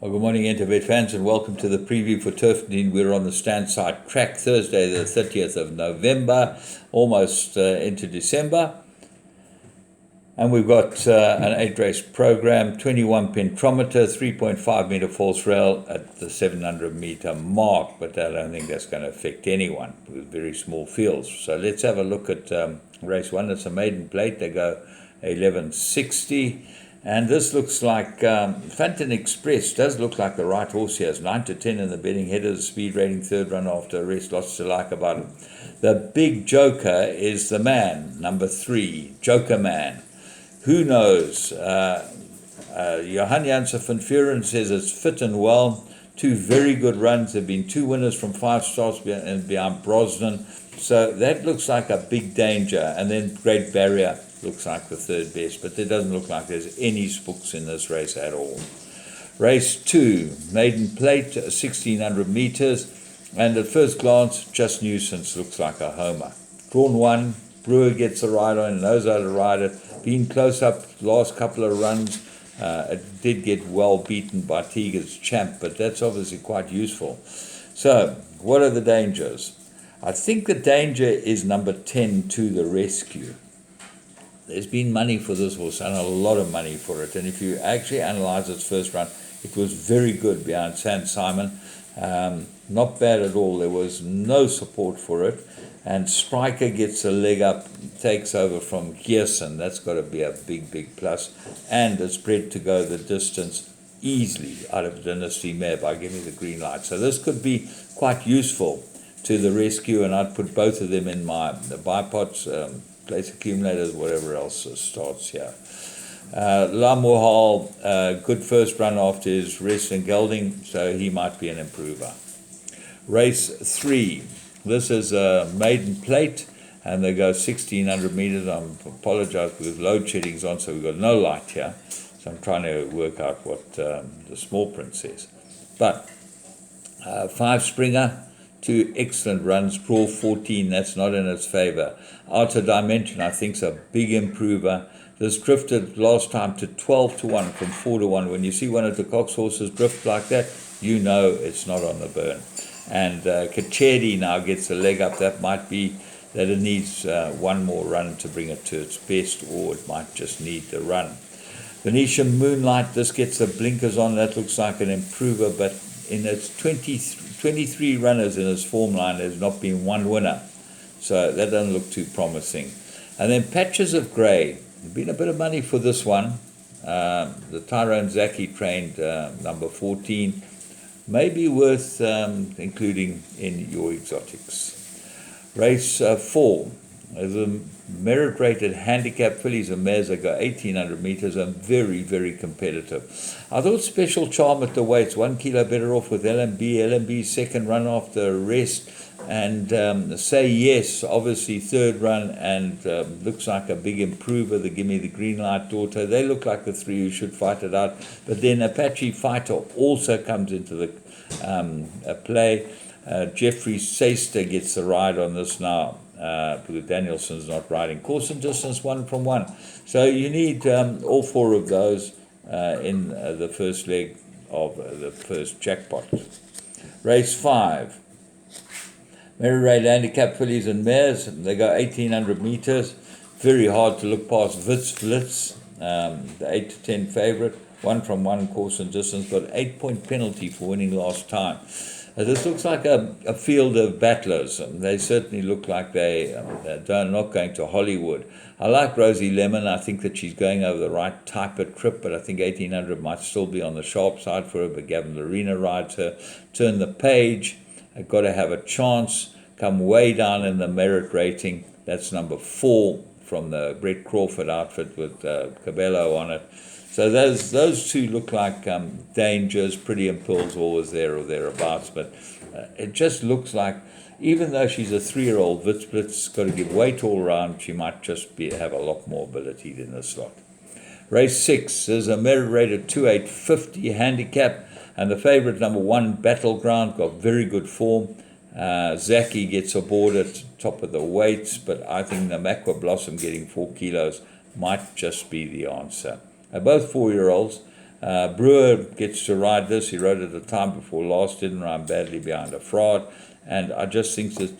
Well, good morning, Intervet fans, and welcome to the preview for Turffontein. We're on the Standside track Thursday, the 30th of November, almost into December. And we've got an 8-race program, 21 pentrometer, 3.5 meter false rail at the 700 meter mark, but I don't think that's going to affect anyone with very small fields. So let's have a look at race 1. It's a maiden plate. They go 1160. And this looks like Fountain Express does look like the right horse here. It's 9 to 10 in the betting headers, speed rating, third run after a rest, lots to like about him. The big joker is the man, number 3, Joker Man. Who knows? Johan Janssen van Vuren says it's fit and well. 2 very good runs. There have been 2 winners from 5 starts behind Brosnan. So that looks like a big danger. And then Great Barrier looks like the third best, but there doesn't look like there's any spooks in this race at all. Race 2, maiden plate, 1600 meters, and at first glance, Just Nuisance looks like a homer. Drawn 1, Brewer gets the ride on, knows how to ride it, been close up last couple of runs. It did get well beaten by Tiger's Champ, but that's obviously quite useful. So, what are the dangers? I think the danger is number 10, To the Rescue. There's been money for this horse, and a lot of money for it. And if you actually analyze its first run, it was very good behind St. Simon. Not bad at all. There was no support for it. And Striker gets a leg up, takes over from Gearson. That's got to be a big, big plus. And it's bred to go the distance easily out of Dynasty Mare by giving the green light. So this could be quite useful To the Rescue, and I'd put both of them in my bipods, place accumulators, whatever else starts here. La Mohal, good first run after his rest and gelding, so he might be an improver. Race 3, this is a maiden plate, and they go 1600 meters. I apologize because load shedding's on, so we've got no light here. So I'm trying to work out what the small print says. But 5 Springer, 2 excellent runs, draw 14, that's not in its favor. Outer Dimension, I think, is a big improver. This drifted last time to 12 to 1 from 4 to 1. When you see one of the Cox horses drift like that, you know it's not on the burn. And Kachedi now gets a leg up. That might be that it needs one more run to bring it to its best, or it might just need the run. Venetian Moonlight, this gets the blinkers on. That looks like an improver, but in its 23 runners in his form line, there's not been one winner. So that doesn't look too promising. And then Patches of Grey. There's been a bit of money for this one. The Tyrone Zaki trained number 14. Maybe worth including in your exotics. Race 4. There's a merit-rated handicap fillies and mares that go 1800 meters and very, very competitive. I thought Special Charm at the weights, 1 kilo better off with LMB. LMB's second run after rest, and Say Yes, obviously third run, and looks like a big improver. The Gimme the Green Light daughter. They look like the 3 who should fight it out. But then Apache Fighter also comes into the play. Jeffrey Seister gets the ride on this now. Because Danielson's not riding. Course and distance 1 from 1. So you need all 4 of those in the first leg of the first jackpot. Race 5. Mary Ray Handicap fillies and mares. They go 1800 meters. Very hard to look past Wits Flitz, the 8 to 10 favorite. 1 from 1 course and distance. Got 8-point penalty for winning last time. This looks like a field of battlers. They certainly look like they're not going to Hollywood. I like Rosie Lemon. I think that she's going over the right type of trip, but I think 1800 might still be on the sharp side for her, but Gavin Lorena rides her. Turn the Page. I've got to have a chance. Come way down in the merit rating. That's number 4 from the Brett Crawford outfit with Cabello on it. So those 2 look like dangers. Pretty Impulse always there or thereabouts, but it just looks like, even though she's a 3-year-old, Witzblitz's got to give weight all around, she might just have a lot more ability than the slot. Race 6 is a merit-rated 2850 handicap, and the favourite number 1, Battleground, got very good form. Zaki gets aboard at top of the weights, but I think the Macwa Blossom getting 4 kilos might just be the answer. Both 4-year-olds. Brewer gets to ride this. He rode it the time before last, didn't run badly behind a fraud. And I just think that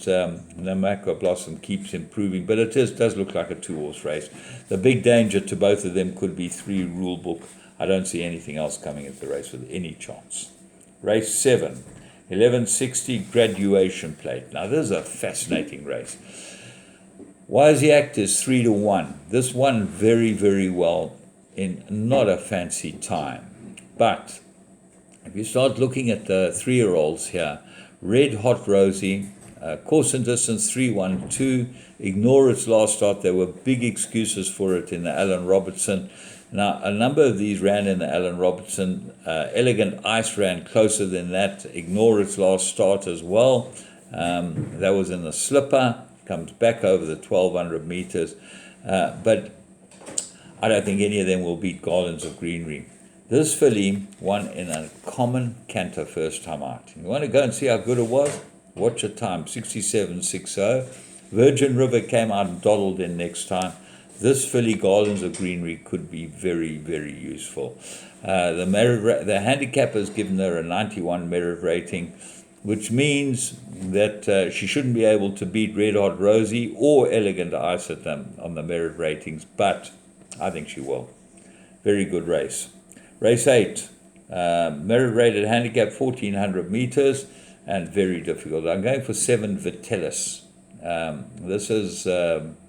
Namaka Blossom keeps improving, but it does look like a 2-horse race. The big danger to both of them could be 3 rule book. I don't see anything else coming at the race with any chance. Race 7, 1160 graduation plate. Now this is a fascinating race. Wisey Act is 3-1. This won very, very well in not a fancy time. But if you start looking at the 3-year-olds here, Red Hot Rosie, course and distance 3-1-2. Ignore its last start. There were big excuses for it in the Alan Robertson. Now, a number of these ran in the Alan Robertson. Elegant Ice ran closer than that. Ignore its last start as well. That was in the slipper. Comes back over the 1,200 meters. But I don't think any of them will beat Garlands of Greenery. This filly won in a common canter first time out. You want to go and see how good it was? Watch the time, 67.60. Virgin River came out and dawdled in next time. This filly, Garlands of Greenery, could be very, very useful. The handicapper has given her a 91 merit rating, which means that she shouldn't be able to beat Red Hot Rosie or Elegant Ice at them on the merit ratings, but I think she will. Very good race. Race 8, merit rated handicap 1,400 meters and very difficult. I'm going for 7 Vitellis. This is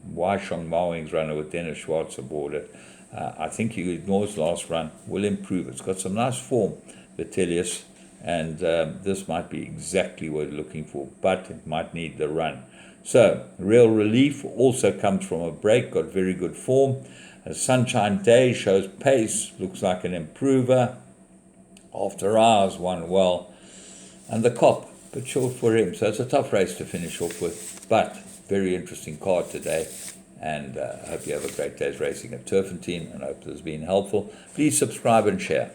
Wai Shong Mawing's runner with Dennis Schwartz aboard it. I think he ignores last run, will improve. It's got some nice form, Vitellis, and this might be exactly what we're looking for, but it might need the run. So, Real Relief also comes from a break, got very good form. A Sunshine Day shows pace, looks like an improver. After Hours won well. And the Cop, but short for him. So it's a tough race to finish off with, but very interesting card today. And I hope you have a great day's racing at Turffontein, and I hope this has been helpful. Please subscribe and share.